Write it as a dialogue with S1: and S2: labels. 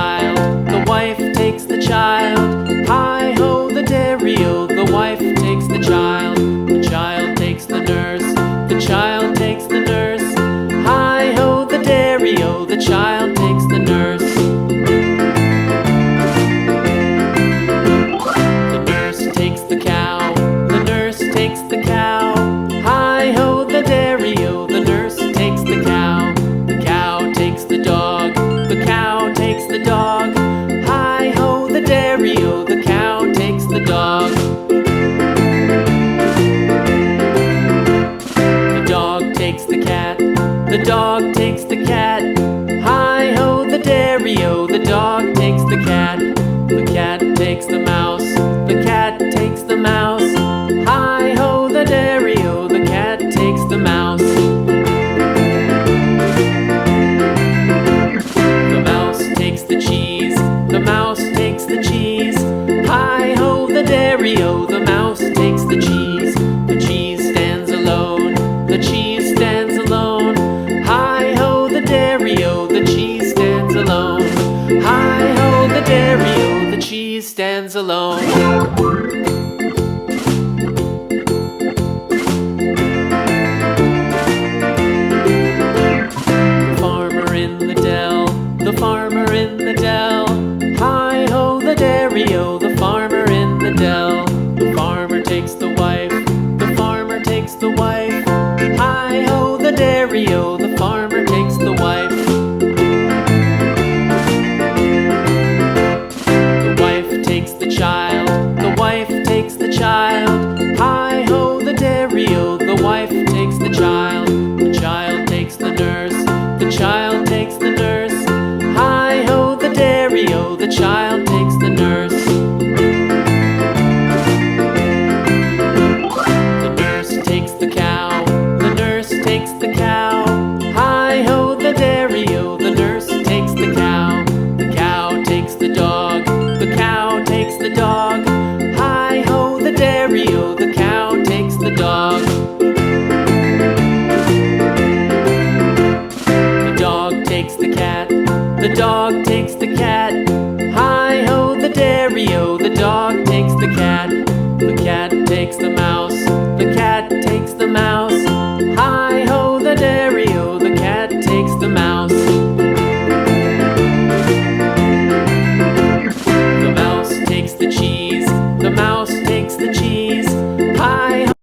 S1: child, the wife takes the child. Hi-ho, the dairy-o, the wife takes the child takes the nurse, the child takes the nurse. Hi-ho, the dairy-o, the child takes the nurse. The nurse takes the cow, the nurse takes the cow. Hi-ho, the dairy-o, the nurse takes the cow. The cow takes the dog, the cow takes the dog. Hi-ho, the dairy-o, the cow takes the dog. The dog takes the cat, the dog takes the cat. Hi-ho, the dairy-o, the dog takes the cat. The cat takes the mouse, the cat takes the mouse. Hi-ho, the dairy-o, the cat takes the mouse. The mouse takes the cheese, the mouse takes the cheese. Hi-ho, the dairy-o, the mouse takes the cheese. The cheese stands alone, the cheese stands alone. Hi-ho, the dairy-o, the cheese stands alone. Hi-ho, the dairy-o, the cheese stands alone. The farmer in the dell, the farmer in the dell. Hi-ho, the dairy-o, the farmer in the dell. The farmer takes the wife, the farmer takes the wife. Hi-ho, the dairy-o, the farmer takes the wife. The wife takes the child, the wife takes the child. Hi-ho, the dairy-o, the wife takes the child. The child takes the nurse, the child takes the nurse. Hi-ho, the dairy-o, the child takes the nurse. The nurse takes the cow, the nurse takes the cow. Hi-ho, the dairy-o, the nurse takes the cow. The cow takes the dog, the cow takes the dog. Hi-ho, the dairy-o, the cow takes the dog. The dog takes the cat, the dog takes the cat. Hi-ho, the dairy-o, the dog takes the cat. The cat takes the mouse,